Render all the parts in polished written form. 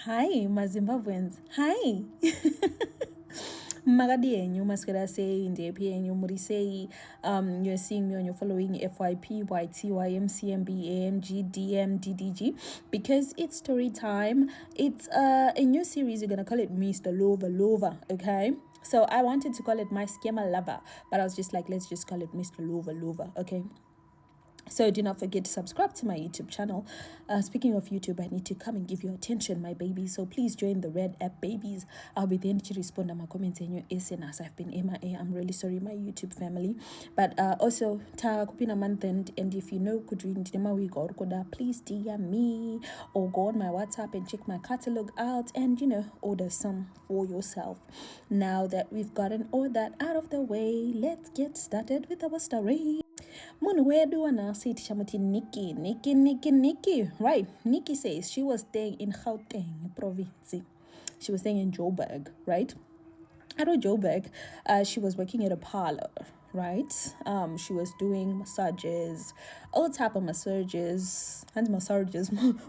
Hi, my Zimbabweans. Hi. Magadi enyu maskera say in the enyu muri you're seeing me on your following FYP, YT, YMCMB, AMG, DM, DDG because it's story time. It's a new series. You're gonna call it Mr. Lover, okay? So I wanted to call it My Scammer Lover, but I was just like, let's just call it Mr. Lover, okay? So do not forget to subscribe to my YouTube channel. Speaking of YouTube, I need to come and give you attention, my babies. So please join the red app, babies. I'll be there to respond to my comments and your SNS. I've been MIA. I'm really sorry, my YouTube family. But also, ta kupina month and if you know kudrin dinema week or koda, please DM me or go on my WhatsApp and check my catalog out and order some for yourself. Now that we've gotten all that out of the way, let's get started with our story. Mun where do I say Shamuti Nikki? Right. Nikki says she was staying in Gauteng province. She was staying in Joburg, right? At Joburg, she was working at a parlor, right? She was doing massages, all type of massages,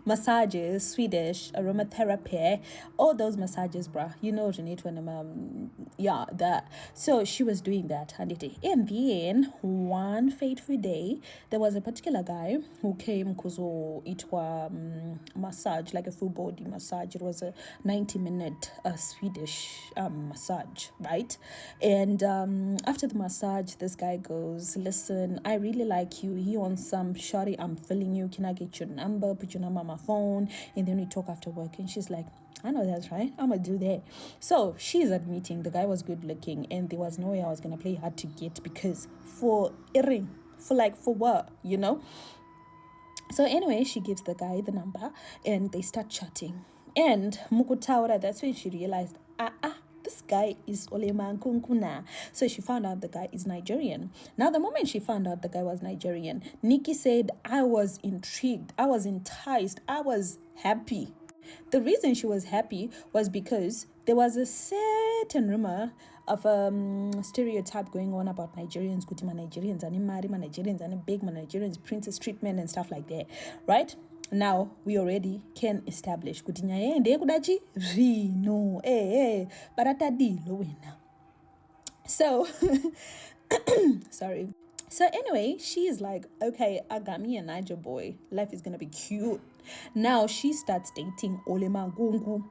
massages, Swedish, aromatherapy, all those massages, bruh. You know, Janette, when that. So she was doing that, and then one fateful day, there was a particular guy who came kuzo itwa massage, like a full body massage. It was a 90-minute Swedish massage, right? And after the massage, this guy goes, listen, I really like you. He wants some shawty, I'm feeling you. Can I get your number? Put your number on my phone. And then we talk after work. And she's like, I know that's right. I'm going to do that. So she's admitting the guy was good looking and there was no way I was going to play hard to get because for a ring, for what, So anyway, she gives the guy the number and they start chatting. And Mukutaura, that's when she realized, this guy is Olemankuna. So she found out the guy is Nigerian. Now, the moment she found out the guy was Nigerian, Nikki said, I was intrigued. I was enticed. I was happy. The reason she was happy was because there was a certain rumor of stereotype going on about Nigerians, Kutima Nigerians, and Marima Nigerians, and big Nigerians, princess treatment and stuff like that, right? Now we already can establish Kutinyaye and Kudachi no barata di lowena. So sorry. So anyway, she's like, okay, I got me a Niger boy. Life is gonna be cute. Now she starts dating Olemangungu.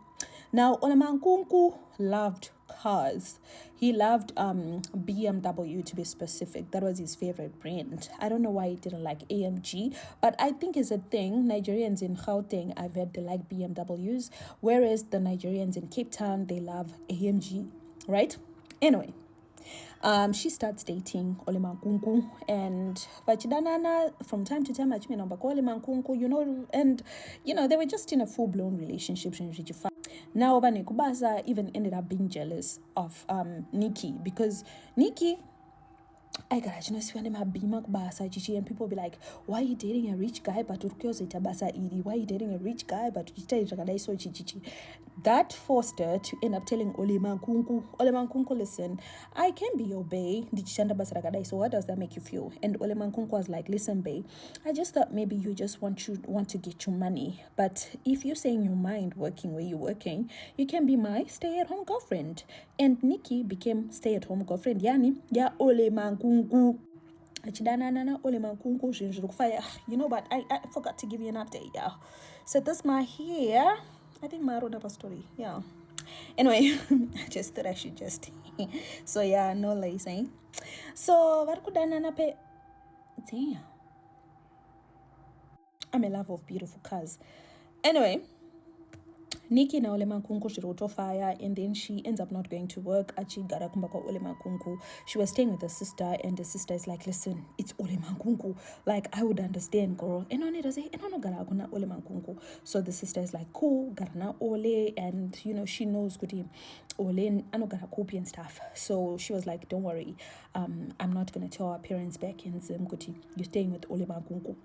Now Olemangungu loved cars. He loved BMW to be specific. That was his favorite brand. I don't know why he didn't like AMG, but I think it's a thing. Nigerians in Gauteng, I've heard they like BMWs, whereas the Nigerians in Cape Town, they love AMG, right? Anyway, she starts dating Olemankunku and Vachidanana from time to time Olemankunku, and they were just in a full-blown relationship. Now Kubasa even ended up being jealous of Nikki because Nikki I got and people be like, why are you dating a rich guy but why are you dating a rich guy but that forced her to end up telling Olemankunku, listen, I can be your bae, so what does that make you feel? And Olemankunku was like, listen bae, I just thought maybe you just want to get your money, but if you're saying your mind working where you're working, you can be my stay-at-home girlfriend. And Nikki became stay-at-home girlfriend Olemankunku. But I forgot to give you an update, yeah. So this my hair. I think my wrote up a story, yeah. Anyway, I just thought I should just so yeah, no lacing. So what could I damn. I'm a lover of beautiful cars. Anyway, Nikki na Olemankunku shiroto fire, and then she ends up not going to work. Achi garakumbako Olemankunku. She was staying with her sister, and the sister is like, listen, it's Olemankunku. Like, I would understand, girl. And on it, I say, and on garakuna Olemankunku. So the sister is like, cool, garana Ole, and she knows kuti Ole ano garakopi and stuff. So she was like, don't worry, I'm not gonna tell our parents back in Zimkuti. You're staying with Olemankunku.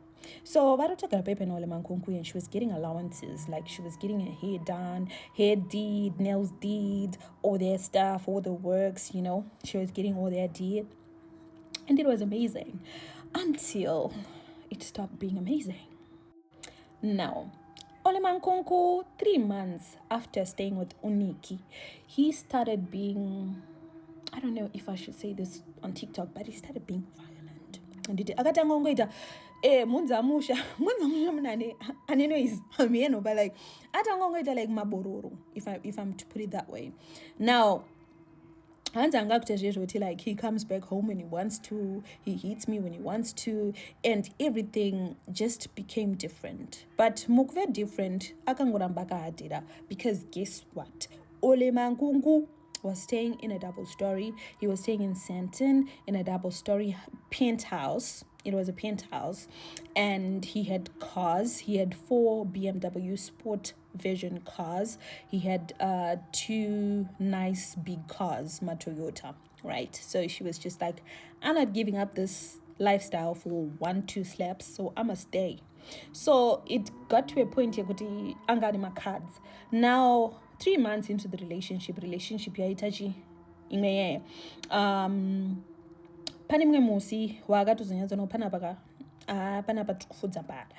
So and she was getting allowances, like she was getting her hair done, hair did, nails did, all their stuff, all the works, she was getting all their did, and it was amazing until it stopped being amazing. Now Ole Mankunku, 3 months after staying with Uniki, he started being, I don't know if I should say this on TikTok, but he started being violent. Akatanga ngoita munzamusha mnane anenoise amieno, but like atanga ngoita like mabororo, if I'm to put it that way. Now like he comes back home when he wants to, he hits me when he wants to, and everything just became different. But mukve different akangorambaka adira, because guess what, Ole Mankungu was staying in a double story. He was staying in Santon in a double story penthouse. It was a penthouse, and he had cars. He had 4 BMW Sport Vision cars. He had 2 nice big cars, my Toyota, right? So she was just like, I'm not giving up this lifestyle for 1-2 slaps, so I must stay. So it got to a point here, angani my cards. Now 3 months into the relationship yaitachi ingeye pane mumwe musi waakatozonyadza no panapa tikufudza mbada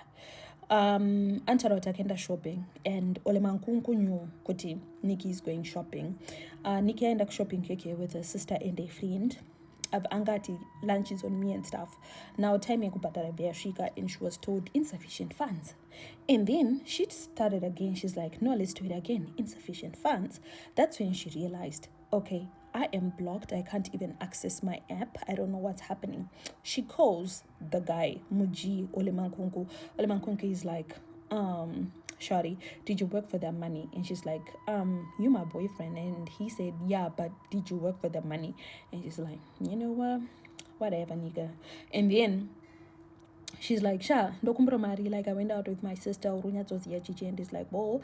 antaura kuti akaenda shopping, and Ole Mankunku knew kuti Nikki is going shopping. Nikki aenda shopping keke with her sister and a friend. Angati lunches on me and stuff. Now time yakubhadhara yasvika, and she was told insufficient funds. And then she started again. She's like, no, let's do it again. Insufficient funds. That's when she realized, okay, I am blocked. I can't even access my app. I don't know what's happening. She calls the guy, Muji Ole Mankunku. Ole Mankunku is like, Shari, did you work for that money? And she's like, you my boyfriend. And he said, yeah, but did you work for the money? And she's like, you know what, whatever, nigga. And then she's like, Sha, ndokumbromari, like I went out with my sister, and it's like, well,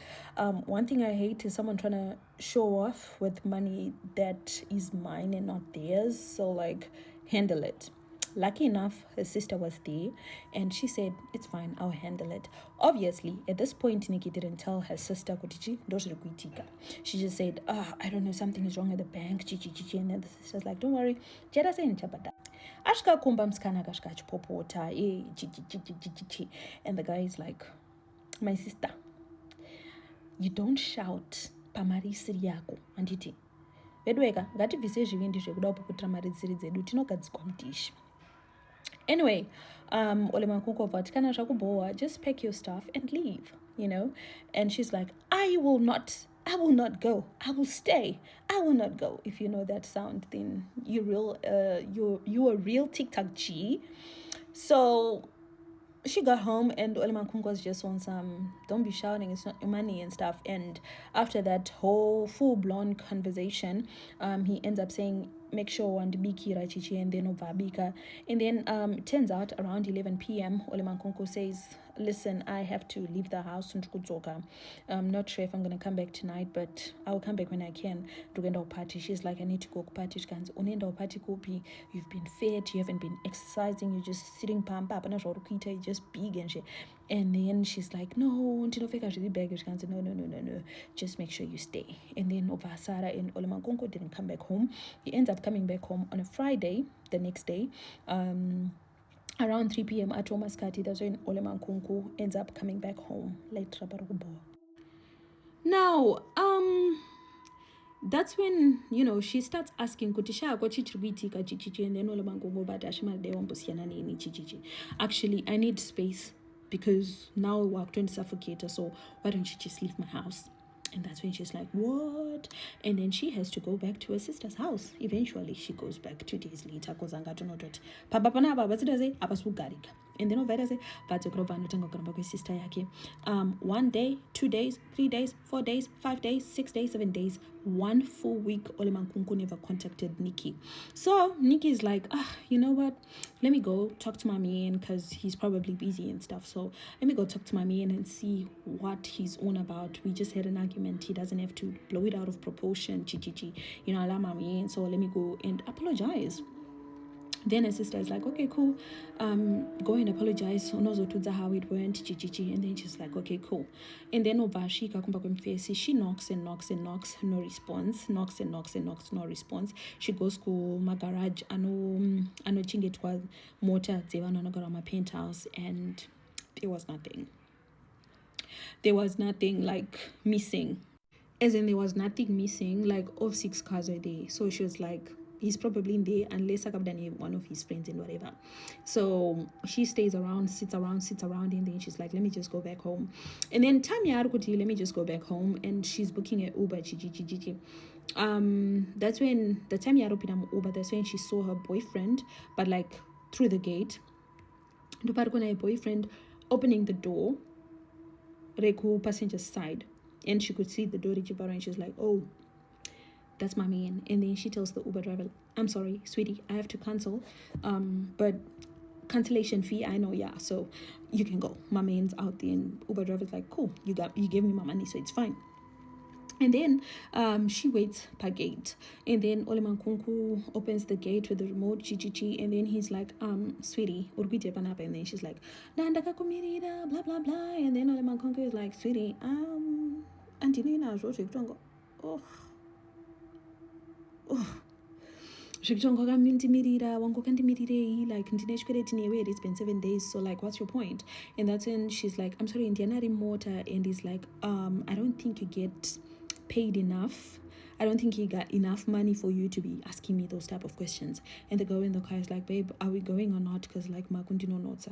one thing I hate is someone trying to show off with money that is mine and not theirs. So like, handle it. Lucky enough, her sister was there, and she said, it's fine, I'll handle it. Obviously, at this point, Nikki didn't tell her sister, she just said, I don't know, something is wrong at the bank, and then the sister's like, don't worry, ashka kumba mskana kashka chipopota, and the guy is like, my sister, you don't shout pamarisiri yako anditi vedweka ngatibvise zvivindi zvekuda kuputira mari dziri dzedu tinogadzikwa mutishi. Anyway, Ole Mankunku vati kana zvakubohwa, just pack your stuff and leave, you know. And she's like, I will not go. I will stay. I will not go. If you know that sound, then you're a real TikTok G. So she got home, and Ole Mankunku was just on some, don't be shouting, it's not your money and stuff. And after that whole full-blown conversation, he ends up saying, make sure and biki rachichi, and then ovabika. And then it turns out around 11 p.m. Ole Mankunku says, listen, I have to leave the house. I'm not sure if I'm going to come back tonight, but I'll come back when I can. Party. She's like, I need to go party. You've been fit, you haven't been exercising, you're just sitting you're just big and shit. And then she's like, no, no, just make sure you stay. And then Ovasara and Ole Mankunku didn't come back home. He ends up coming back home on a Friday, the next day, around 3 p.m. at Maskati. That's when Ole Mankunku ends up coming back home. Now, that's when, she starts asking kutisha kwa chichibitika chichichi, and then Ole Mankunku but actually I need space because now we work 20 suffocator, so why don't you just leave my house? And that's when she's like, what? And then she has to go back to her sister's house. Eventually, she goes back 2 days later. And then over sister yake. 1 day, 2 days, 3 days, 4 days, 5 days, 6 days, 7 days, 1 full week. Ole Mankunku never contacted Nikki. So Nikki is like, you know what? Let me go talk to my man, because he's probably busy and stuff. So let me go talk to my man and see what he's on about. We just had an argument. He doesn't have to blow it out of proportion. Allow my man. So let me go and apologize. Then her sister is like, okay, cool. Go and apologize. How it went. And then she's like, okay, cool. And then she knocks and knocks and knocks, no response. Knocks and knocks and knocks, no response. She goes to my garage. Ano chingetwa motor dzevana nogara my penthouse, and there was nothing. there was nothing like missing. As in, there was nothing missing, like of 6 cars a day. So she was like, he's probably in there unless Akabdani, one of his friends and whatever. So she stays around, sits around, and then she's like, let me just go back home. And then Tamia Arkuti, let me just go back home, and she's booking an Uber. That's when the time Yaropinam Uber, that's when she saw her boyfriend, but like through the gate. Duparkuna boyfriend opening the door, Reku passenger side, and she could see the door and she's like, oh, that's my man. And then she tells the Uber driver, I'm sorry, sweetie, I have to cancel. But cancellation fee, I know, yeah. So you can go. My man's out there, and Uber driver's like, cool, you gave me my money, so it's fine. And then she waits per gate. And then Oleman Kunku opens the gate with the remote, chichichi, and then he's like, sweetie, urgite panapa. And then she's like, Nandaka kumirida, blah blah blah. And then Oleman Kunku is like, sweetie, Antinina, oh. Zvikitonga kamindimirira wangokandimirire like ndine chikwereti newe, it's been 7 days, so like what's your point? And that's when she's like, I'm sorry, ndianari mota. And he's like, I don't think you get paid enough. I don't think you got enough money for you to be asking me those type of questions. And the girl in the car is like, babe, are we going or not? Because like makundino nota.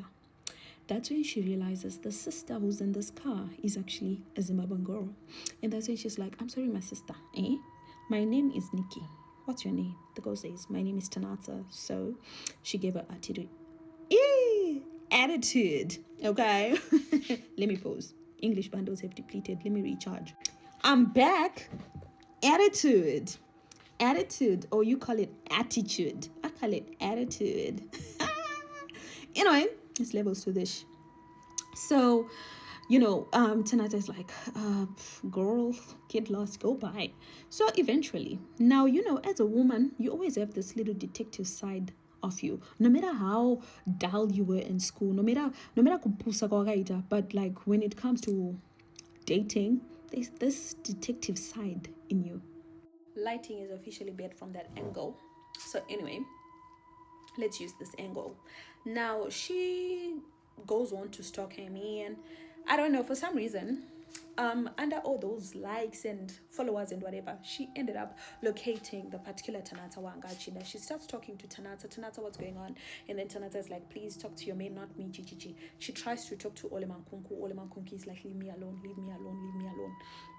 That's when she realizes the sister who's in this car is actually a Zimbabwean girl. And that's when she's like, I'm sorry, my sister, my name is Nikki. What's your name? The girl says, my name is Tanata. So she gave her attitude. Attitude. Okay. Let me pause. English bundles have depleted. Let me recharge. I'm back. Attitude. Or you call it attitude. I call it attitude. Anyway, it's levels to this. So, Tanata is like, girl, get lost, go by. So eventually, now, as a woman, you always have this little detective side of you. No matter how dull you were in school, no matter kupusa kwakaita, but like when it comes to dating, there's this detective side in you. Lighting is officially bad from that angle. So anyway, let's use this angle. Now she goes on to stalk him, and I don't know, for some reason, under all those likes and followers and whatever, she ended up locating the particular Tanata Wangachina. She starts talking to Tanata, what's going on? And then Tanata is like, please talk to your man, not me, chichichi. She tries to talk to Oleman Kunku is like, leave me alone.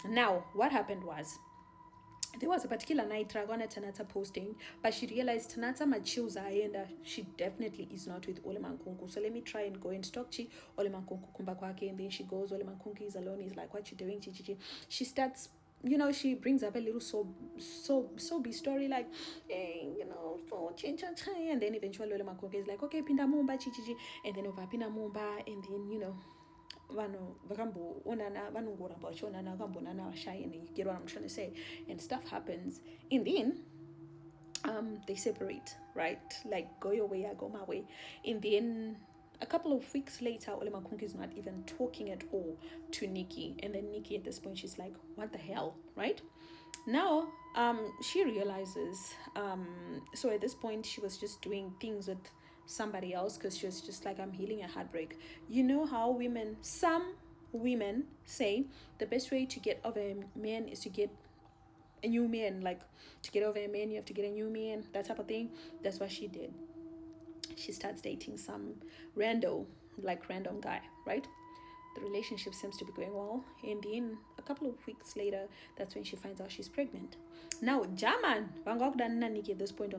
Now, what happened was, there was a particular night Dragona Tanata posting, but she realized Tanata machiuza and she definitely is not with Oleman Kunku. So let me try and go and stalk Chi Oleman Kunku kumba kwake. And then she goes, Oleman Kunku is alone. He's like, what you doing, Chi? She starts, she brings up a little soapy story like, hey, so and then eventually Oleman Kunku is like, okay, pinda mumba, Chi. And then over pinda mumba, and then vanhu vakamboonana vanongoramba vachionana vakambonana vashayani, you get what I'm trying to say, and stuff happens, and then they separate, right? Like, go your way, I go my way. And then a couple of weeks later, Olema Kunki is not even talking at all to Nikki. And then Nikki at this point, she's like, what the hell, right? Now she realizes, so at this point she was just doing things with somebody else because she was just like, I'm healing a heartbreak. You know how some women say the best way to get over a man is to get a new man. Like, to get over a man, you have to get a new man, that type of thing. That's what she did. She starts dating some random guy, right? The relationship seems to be going well, and then a couple of weeks later, that's when she finds out she's pregnant. Now, German, at this point,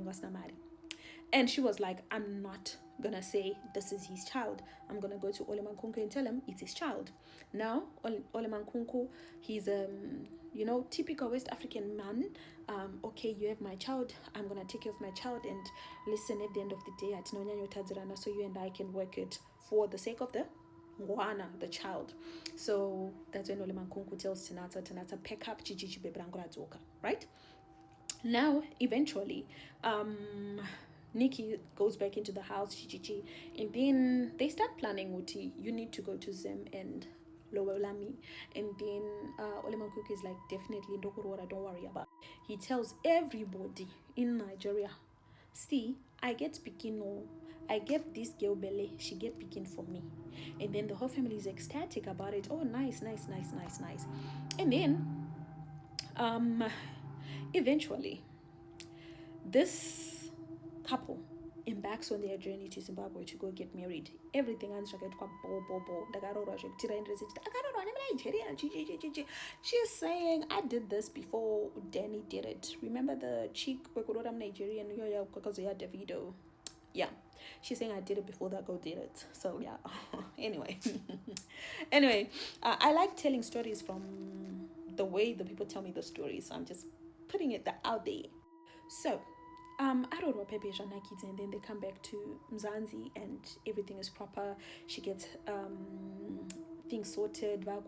and she was like, I'm not gonna say this is his child. I'm gonna go to Oleman Kunku and tell him it's his child. Now, Oleman Kunku, he's typical West African man. Okay, you have my child. I'm gonna take care of my child, and listen, at the end of the day, so you and I can work it for the sake of the child. So that's when Oleman Kunku tells Tanata, pack up, chichichi bebrangura zoka, right? Now, eventually, Nikki goes back into the house, chichichi, and then they start planning, Uti, you need to go to Zim and Lower Lami. And then Oleman Kunku is like, definitely, don't worry about it. He tells everybody in Nigeria see, I get begin, I get this girl belly, she get begin for me. And then the whole family is ecstatic about it. Oh, nice. And then eventually this couple embarks on their journey to Zimbabwe to go get married. Everything anzvakaitwa bo ndakarorwa zvekutira indreziti akarorwa nemunigeria. She's saying, I did this before Danny did it. Remember the chick wekurora Nigerian kwakazoya Davido? Yeah, she's saying I did it before that girl did it. So yeah. Anyway, I like telling stories from the way the people tell me the stories. So I'm just putting it out there. So Arorwa Pepe kids, and then they come back to Mzanzi and everything is proper. She gets things sorted, and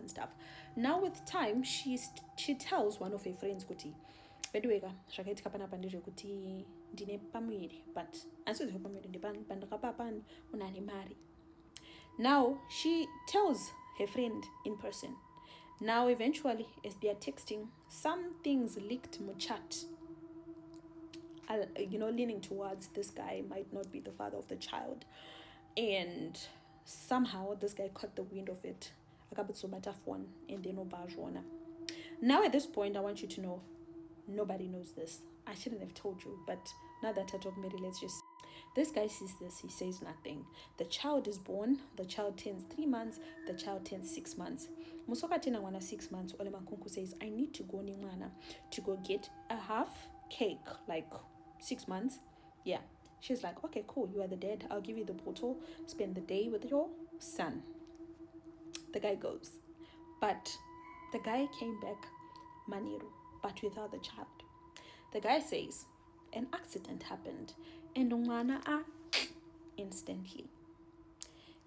stuff. Now with time, she tells one of her friends kuti bedweka zvakaitika panapa ndezvekuti ndine pamwiri, but ansizi pamwiri ndipandakapapani unane mari. Now she tells her friend in person. Now eventually, as they are texting, some things leaked in chat, leaning towards this guy might not be the father of the child, and somehow this guy caught the wind of it. And they know. Now at this point, I want you to know, nobody knows this. I shouldn't have told you, but now that I talk Mary, let's just. This guy sees this, he says nothing. The child is born, the child turns 3 months, the child turns 6 months. Musoka tena wana 6 months, Ole Mankunku says, I need to go ni mwana to go get a half cake, like 6 months. Yeah. She's like, okay, cool, you are the dad, I'll give you the bottle, spend the day with your son. The guy goes. But the guy came back Maniru, but without the child. The guy says, an accident happened and Umwana instantly.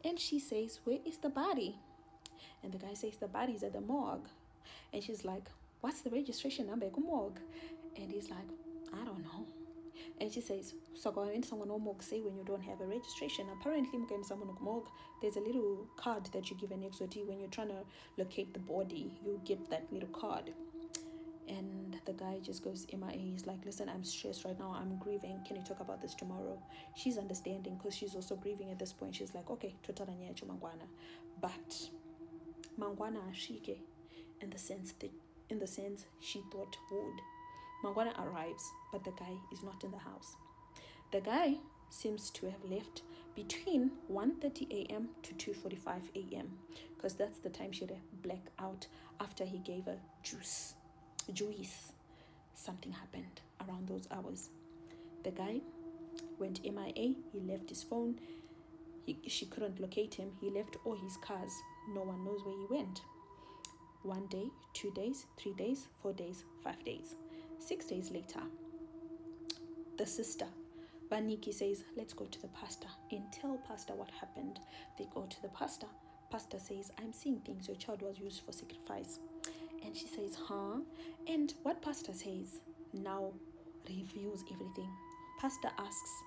And she says, where is the body? And the guy says, the body's at the morgue. And she's like, what's the registration number at the morgue? And he's like, I don't know. And she says, so go in someone morgue say when you don't have a registration. Apparently morgue, there's a little card that you give an exot when you're trying to locate the body. You get that little card. And the guy just goes MIA. He's like, listen, I'm stressed right now, I'm grieving, can you talk about this tomorrow? She's understanding because she's also grieving at this point. She's like, okay, totaranyecho mangwana. But mangwana ashike in the sense she thought would. Mangwana arrives, but the guy is not in the house. The guy seems to have left between 1:30 a.m. to 2:45 a.m. because that's the time she had a blackout after he gave her juice. Something happened around those hours. The guy went MIA. He left his phone. She couldn't locate him. He left all his cars. No one knows where he went. 1 day, 2 days, 3 days, 4 days, 5 days. 6 days later, the sister Vaniki says, let's go to the pastor and tell pastor what happened. They go to the pastor. Pastor says, I'm seeing things. Your child was used for sacrifice. And she says, huh? And what pastor says now reveals everything. Pastor asks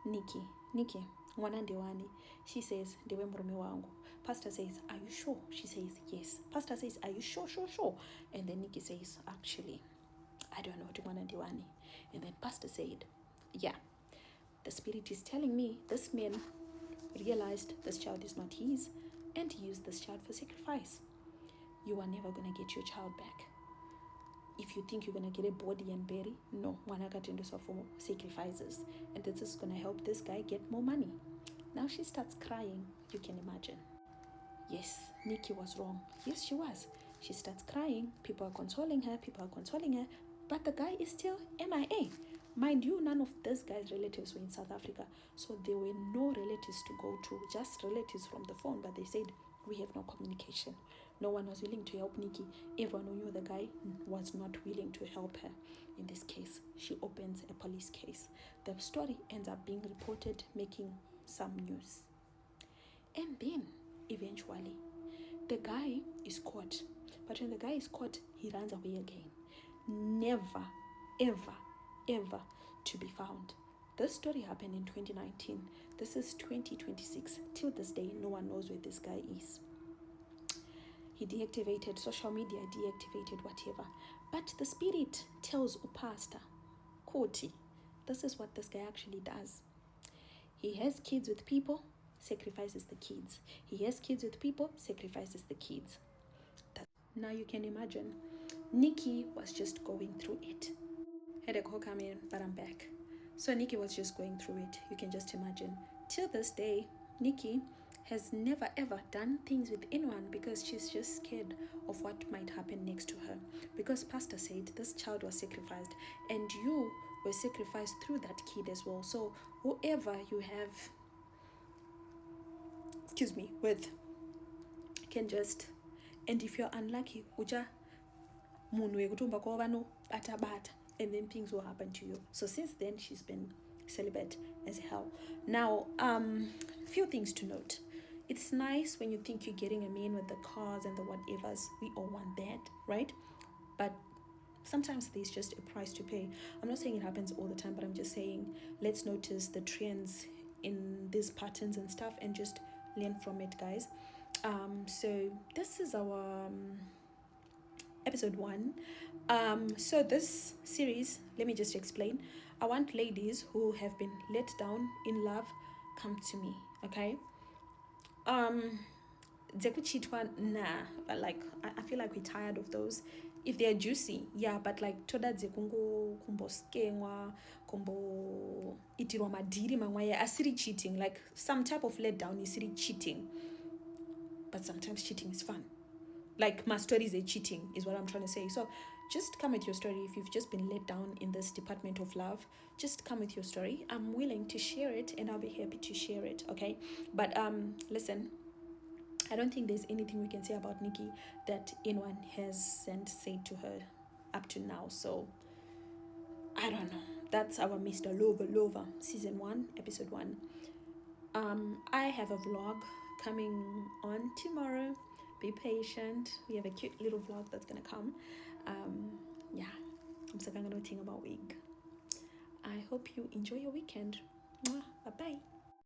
Nikki, mwana ndewani? She says, ndewe murume wangu. Pastor says, are you sure? She says, yes. Pastor says, are you sure? And then Nikki says, actually, I don't know mwana ndewani. And then pastor said, yeah, the spirit is telling me this man realized this child is not his and he used this child for sacrifice. You are never going to get your child back. If you think you're going to get a body and bury, no, wanakatenduswa for sacrifices. And this is going to help this guy get more money. Now she starts crying, you can imagine. Yes, Nikki was wrong. Yes, she was. She starts crying, people are consoling her, but the guy is still MIA. Mind you, none of this guy's relatives were in South Africa, so there were no relatives to go to, just relatives from the phone, but they said, we have no communication. No one was willing to help Nikki. Everyone who knew the guy was not willing to help her. In this case, she opens a police case. The story ends up being reported, making some news. And then, eventually, the guy is caught. But when the guy is caught, he runs away again. Never, ever, ever to be found. This story happened in 2019. This is 2026. Till this day, no one knows where this guy is. He deactivated social media, deactivated whatever. But the spirit tells pastor, kuti. This is what this guy actually does. He has kids with people, sacrifices the kids. He has kids with people, sacrifices the kids. Now you can imagine, Nikki was just going through it. Had a call come in, but I'm back. So Nikki was just going through it. You can just imagine. Till this day, Nikki has never ever done things with anyone because she's just scared of what might happen next to her. Because Pastor said this child was sacrificed and you were sacrificed through that kid as well. So whoever you have, with, can just, and if you're unlucky, uja munhu wekutumba kwavano bata bata, and then things will happen to you. So since then, she's been celibate as hell. Now, few things to note. It's nice when you think you're getting a man with the cars and the whatevers. We all want that, right? But sometimes there's just a price to pay. I'm not saying it happens all the time, but I'm just saying let's notice the trends in these patterns and stuff and just learn from it, guys. So this is our episode 1. So this series, let me just explain. I want ladies who have been let down in love come to me, okay? Dzekuchitwa, nah, like I feel like we're tired of those. If they're juicy, yeah, but like toda dzekungo kumboskengwa kumbo itirwa madiri mamwe asiri cheating, like some type of letdown is really cheating. But sometimes cheating is fun. Like my stories are cheating is what I'm trying to say. So just come with your story. If you've just been let down in this department of love, just come with your story. I'm willing to share it and I'll be happy to share it, okay? But listen, I don't think there's anything we can say about Nikki that anyone hasn't said to her up to now. So I don't know. That's our Mr. Lover season 1, episode 1. I have a vlog coming on tomorrow. Be patient. We have a cute little vlog that's gonna come. Yeah, I'm so gonna think about wig. I hope you enjoy your weekend. Bye bye.